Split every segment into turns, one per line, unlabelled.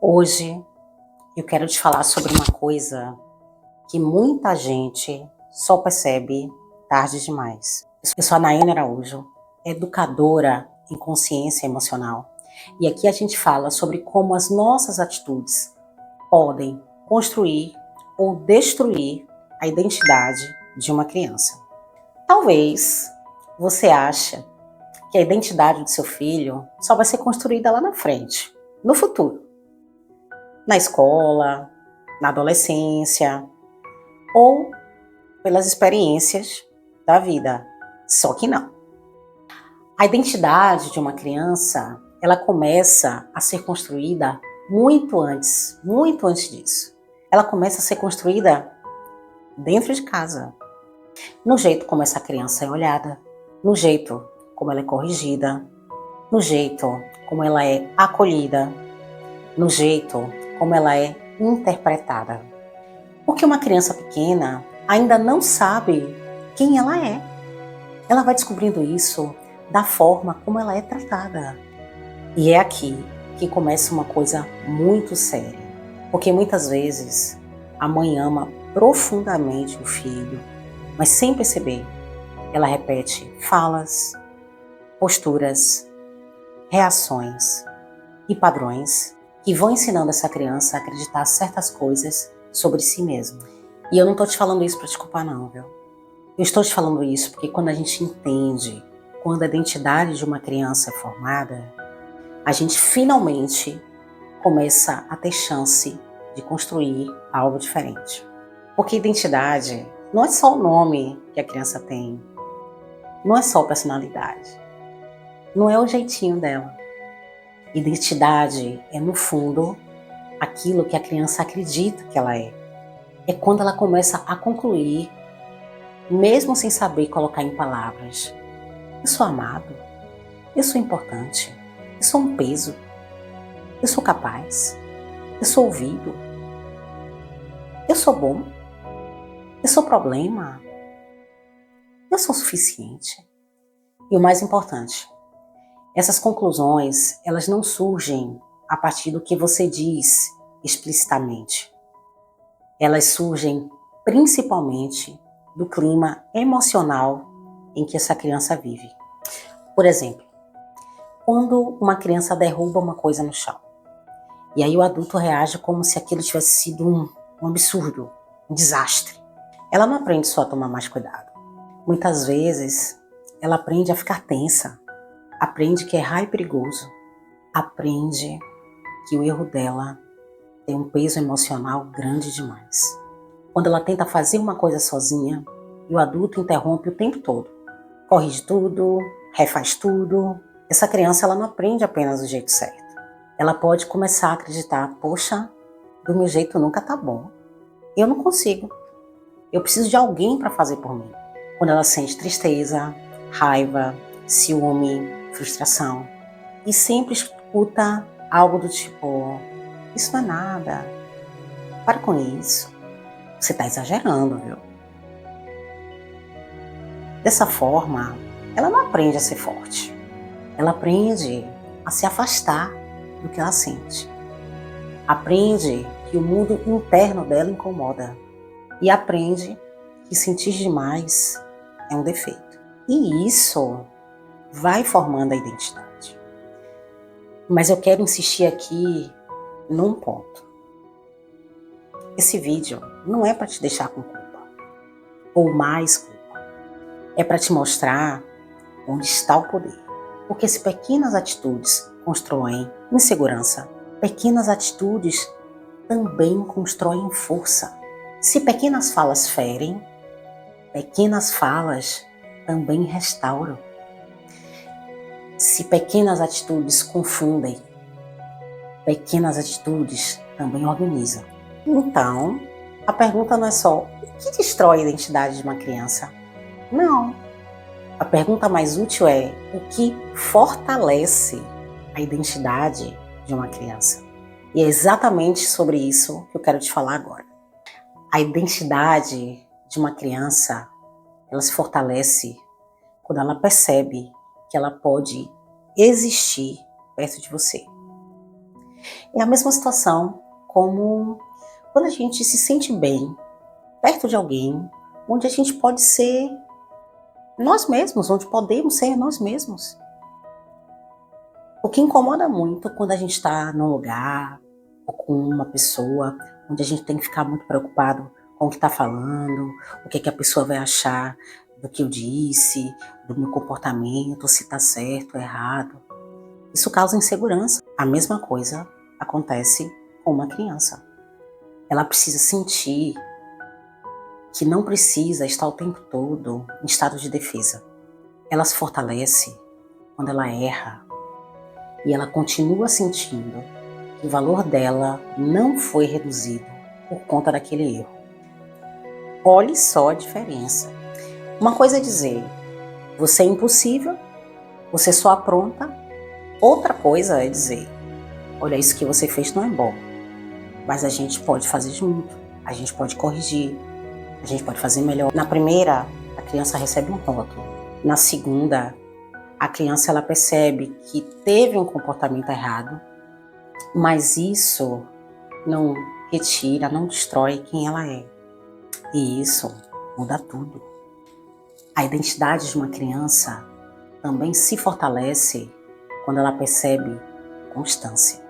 Hoje eu quero te falar sobre uma coisa que muita gente só percebe tarde demais. Eu sou a Naiane Araújo, educadora em consciência emocional, e aqui a gente fala sobre como as nossas atitudes podem construir ou destruir a identidade de uma criança. Talvez você ache que a identidade do seu filho só vai ser construída lá na frente, no futuro. Na escola, na adolescência ou pelas experiências da vida. Só que não. A identidade de uma criança, ela começa a ser construída muito antes disso. Ela começa a ser construída dentro de casa, no jeito como essa criança é olhada, no jeito como ela é corrigida, no jeito como ela é acolhida, no jeito como ela é interpretada. Porque uma criança pequena ainda não sabe quem ela é. Ela vai descobrindo isso da forma como ela é tratada. E é aqui que começa uma coisa muito séria. Porque muitas vezes a mãe ama profundamente o filho, mas sem perceber, ela repete falas, posturas, reações e padrões que vão ensinando essa criança a acreditar certas coisas sobre si mesma. E eu não estou te falando isso para te culpar não, viu? Eu estou te falando isso porque quando a gente entende, quando a identidade de uma criança é formada, a gente finalmente começa a ter chance de construir algo diferente. Porque identidade não é só o nome que a criança tem, não é só a personalidade, não é o jeitinho dela. Identidade é, no fundo, aquilo que a criança acredita que ela é. É quando ela começa a concluir, mesmo sem saber colocar em palavras. Eu sou amado, eu sou importante, eu sou um peso, eu sou capaz, eu sou ouvido, eu sou bom, eu sou problema, eu sou suficiente. E o mais importante, essas conclusões, elas não surgem a partir do que você diz explicitamente. Elas surgem principalmente do clima emocional em que essa criança vive. Por exemplo, quando uma criança derruba uma coisa no chão, e aí o adulto reage como se aquilo tivesse sido um absurdo, um desastre. Ela não aprende só a tomar mais cuidado. Muitas vezes, ela aprende a ficar tensa, aprende que errar é perigoso, aprende que o erro dela tem um peso emocional grande demais. Quando ela tenta fazer uma coisa sozinha, e o adulto interrompe o tempo todo. Corrige tudo, refaz tudo. Essa criança ela não aprende apenas do jeito certo. Ela pode começar a acreditar, poxa, do meu jeito nunca tá bom. Eu não consigo. Eu preciso de alguém para fazer por mim. Quando ela sente tristeza, raiva, ciúme, frustração, e sempre escuta algo do tipo, isso não é nada, para com isso, você está exagerando, viu? Dessa forma, ela não aprende a ser forte, ela aprende a se afastar do que ela sente. Aprende que o mundo interno dela incomoda e aprende que sentir demais é um defeito. E isso vai formando a identidade. Mas eu quero insistir aqui num ponto. Esse vídeo não é para te deixar com culpa, ou mais culpa. É para te mostrar onde está o poder. Porque se pequenas atitudes constroem insegurança, pequenas atitudes também constroem força. Se pequenas falas ferem, pequenas falas também restauram. Se pequenas atitudes confundem, pequenas atitudes também organizam. Então, a pergunta não é só o que destrói a identidade de uma criança? Não. A pergunta mais útil é o que fortalece a identidade de uma criança. E é exatamente sobre isso que eu quero te falar agora. A identidade de uma criança, ela se fortalece quando ela percebe que ela pode existir perto de você. É a mesma situação como quando a gente se sente bem perto de alguém, onde a gente pode ser nós mesmos, onde podemos ser nós mesmos. O que incomoda muito quando a gente está num lugar ou com uma pessoa onde a gente tem que ficar muito preocupado com o que está falando, o que, que a pessoa vai achar do que eu disse, do meu comportamento, se está certo ou errado. Isso causa insegurança. A mesma coisa acontece com uma criança. Ela precisa sentir que não precisa estar o tempo todo em estado de defesa. Ela se fortalece quando ela erra e ela continua sentindo que o valor dela não foi reduzido por conta daquele erro. Olhe só a diferença. Uma coisa é dizer, você é impossível, você só apronta. Outra coisa é dizer, olha, isso que você fez não é bom, mas a gente pode fazer junto, a gente pode corrigir, a gente pode fazer melhor. Na primeira, a criança recebe um rótulo. Na segunda, a criança ela percebe que teve um comportamento errado, mas isso não retira, não destrói quem ela é. E isso muda tudo. A identidade de uma criança também se fortalece quando ela percebe constância.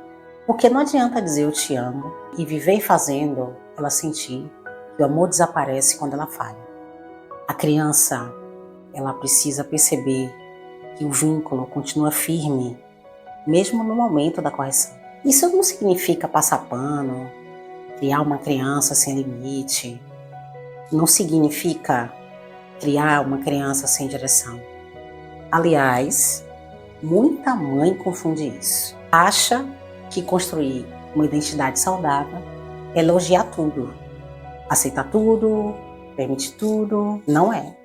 Porque não adianta dizer eu te amo e viver fazendo ela sentir que o amor desaparece quando ela falha. A criança, ela precisa perceber que o vínculo continua firme, mesmo no momento da correção. Isso não significa passar pano, criar uma criança sem limite, não significa criar uma criança sem direção. Aliás, muita mãe confunde isso. Acha que construir uma identidade saudável é elogiar tudo, aceitar tudo, permitir tudo. Não é.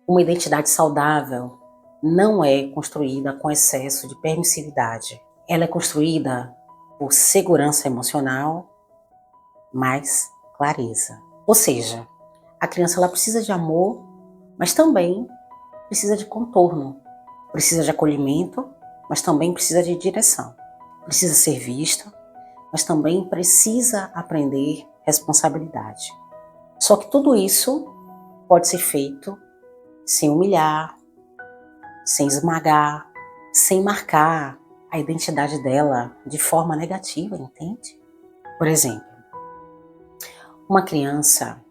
Uma identidade saudável não é construída com excesso de permissividade. Ela é construída por segurança emocional, mais clareza. Ou seja, a criança ela precisa de amor, mas também precisa de contorno. Precisa de acolhimento, mas também precisa de direção. Precisa ser vista, mas também precisa aprender responsabilidade. Só que tudo isso pode ser feito sem humilhar, sem esmagar, sem marcar a identidade dela de forma negativa, entende? Por exemplo, uma criança,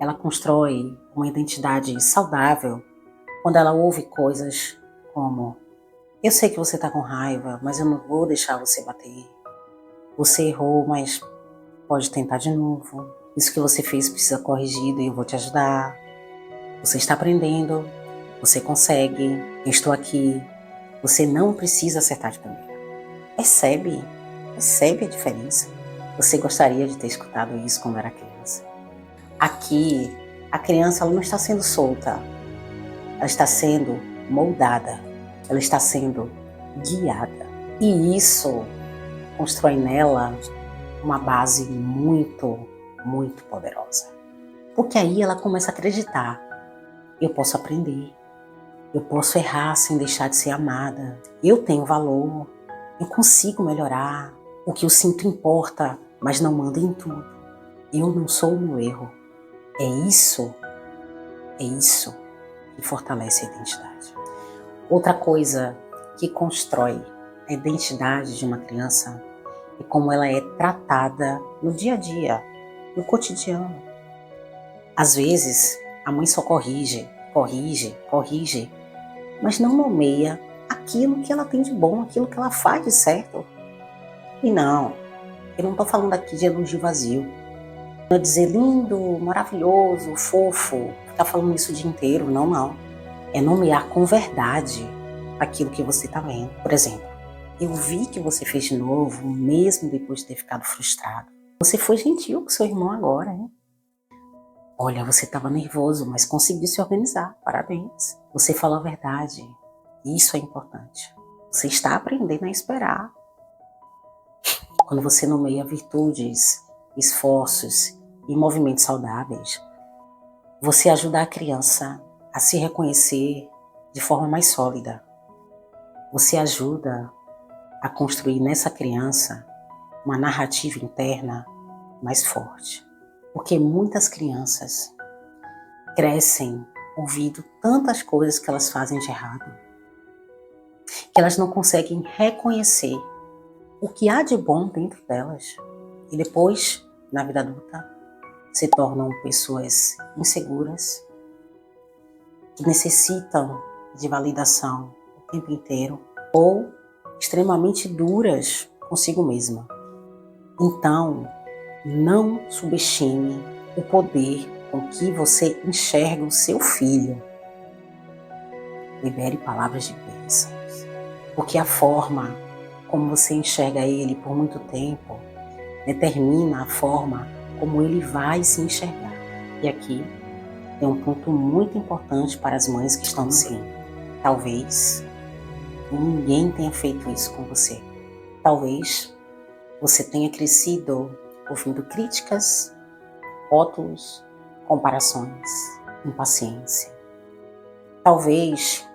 ela constrói uma identidade saudável quando ela ouve coisas como: eu sei que você está com raiva, mas eu não vou deixar você bater. Você errou, mas pode tentar de novo. Isso que você fez precisa ser corrigido e eu vou te ajudar. Você está aprendendo, você consegue, eu estou aqui. Você não precisa acertar de primeira. Percebe a diferença. Você gostaria de ter escutado isso quando era criança. Aqui, a criança ela não está sendo solta, ela está sendo moldada, ela está sendo guiada. E isso constrói nela uma base muito, muito poderosa. Porque aí ela começa a acreditar, eu posso aprender, eu posso errar sem deixar de ser amada, eu tenho valor, eu consigo melhorar, o que eu sinto importa, mas não manda em tudo. Eu não sou o meu erro. É isso que fortalece a identidade. Outra coisa que constrói a identidade de uma criança é como ela é tratada no dia a dia, no cotidiano. Às vezes, a mãe só corrige, mas não nomeia aquilo que ela tem de bom, aquilo que ela faz de certo. E não, eu não estou falando aqui de elogio vazio. Não é dizer lindo, maravilhoso, fofo, ficar falando isso o dia inteiro, não. É nomear com verdade aquilo que você está vendo. Por exemplo, eu vi que você fez de novo, mesmo depois de ter ficado frustrado. Você foi gentil com seu irmão agora, hein? Olha, você estava nervoso, mas conseguiu se organizar. Parabéns. Você falou a verdade. Isso é importante. Você está aprendendo a esperar. Quando você nomeia virtudes, esforços e movimentos saudáveis, você ajuda a criança a se reconhecer de forma mais sólida. Você ajuda a construir nessa criança uma narrativa interna mais forte. Porque muitas crianças crescem ouvindo tantas coisas que elas fazem de errado, que elas não conseguem reconhecer o que há de bom dentro delas. E depois, na vida adulta, se tornam pessoas inseguras, que necessitam de validação o tempo inteiro, ou extremamente duras consigo mesma. Então, não subestime o poder com que você enxerga o seu filho. Libere palavras de bênçãos, porque a forma como você enxerga ele por muito tempo determina a forma como ele vai se enxergar. E aqui tem um ponto muito importante para as mães que estão me seguindo. Talvez ninguém tenha feito isso com você. Talvez você tenha crescido ouvindo críticas, rótulos, comparações, impaciência. Talvez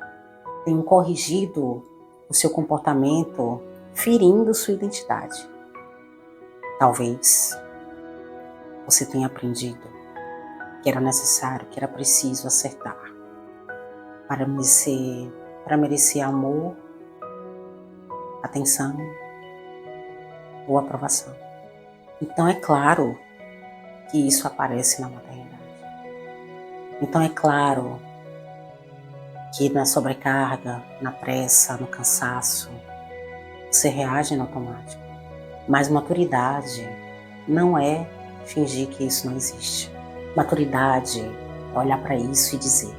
tenham corrigido o seu comportamento, ferindo sua identidade. Talvez você tenha aprendido que era necessário, que era preciso acertar para merecer amor, atenção ou aprovação. Então é claro que isso aparece na maternidade. Então é claro que na sobrecarga, na pressa, no cansaço, você reage no automático. Mas maturidade não é fingir que isso não existe. Maturidade é olhar para isso e dizer: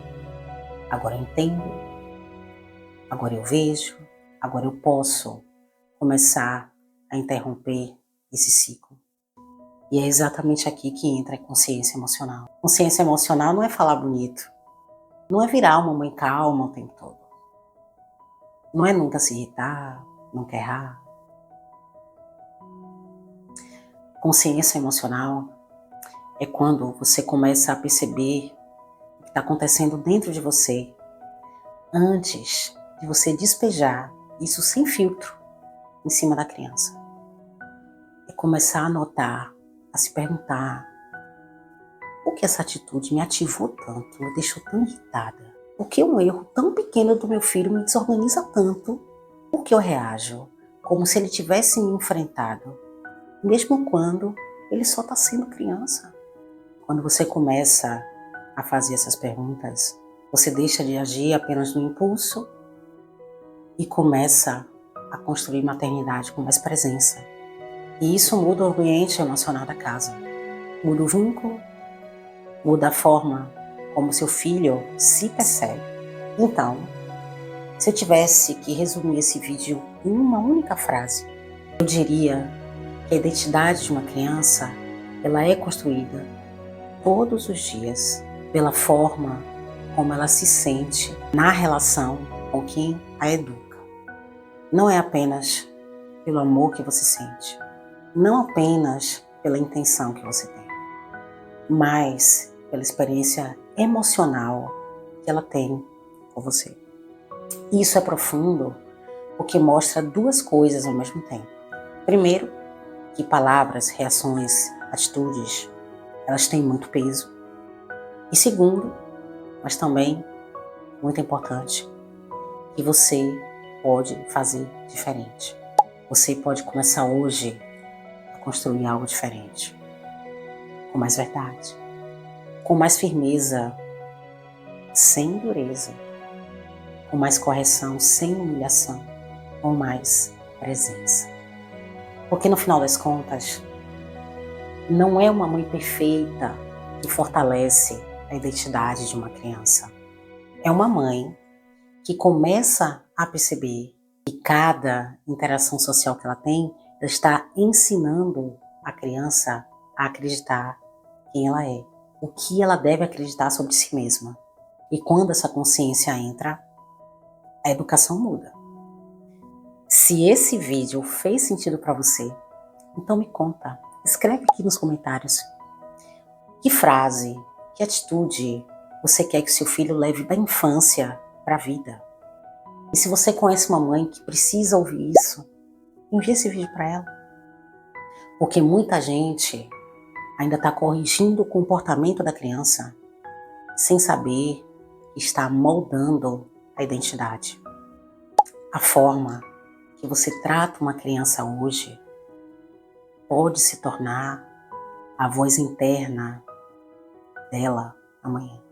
agora eu entendo, agora eu vejo, agora eu posso começar a interromper esse ciclo. E é exatamente aqui que entra a consciência emocional. Consciência emocional não é falar bonito, não é virar uma mãe calma o tempo todo, não é nunca se irritar, nunca errar. Consciência emocional é quando você começa a perceber o que está acontecendo dentro de você antes de você despejar isso sem filtro em cima da criança. É começar a notar, a se perguntar: por que essa atitude me ativou tanto, me deixou tão irritada? Por que um erro tão pequeno do meu filho me desorganiza tanto? Por que eu reajo como se ele tivesse me enfrentado, mesmo quando ele só está sendo criança? Quando você começa a fazer essas perguntas, você deixa de agir apenas no impulso e começa a construir maternidade com mais presença. E isso muda o ambiente emocional da casa, muda o vínculo, muda a forma como seu filho se percebe. Então, se eu tivesse que resumir esse vídeo em uma única frase, eu diria que a identidade de uma criança, ela é construída todos os dias pela forma como ela se sente na relação com quem a educa. Não é apenas pelo amor que você sente, não apenas pela intenção que você tem, mas pela experiência emocional que ela tem com você. Isso é profundo porque mostra duas coisas ao mesmo tempo. Primeiro, que palavras, reações, atitudes, elas têm muito peso. E segundo, mas também muito importante, que você pode fazer diferente. Você pode começar hoje a construir algo diferente, com mais verdade, com mais firmeza, sem dureza, com mais correção, sem humilhação, com mais presença. Porque no final das contas, não é uma mãe perfeita que fortalece a identidade de uma criança. É uma mãe que começa a perceber que cada interação social que ela tem, ela está ensinando a criança a acreditar quem ela é, o que ela deve acreditar sobre si mesma. E quando essa consciência entra, a educação muda. Se esse vídeo fez sentido para você, então me conta, escreve aqui nos comentários que frase, que atitude você quer que seu filho leve da infância para a vida. E se você conhece uma mãe que precisa ouvir isso, Envie esse vídeo para ela. Porque muita gente ainda está corrigindo o comportamento da criança sem saber que está moldando a identidade. A forma que você trata uma criança hoje pode se tornar a voz interna dela amanhã.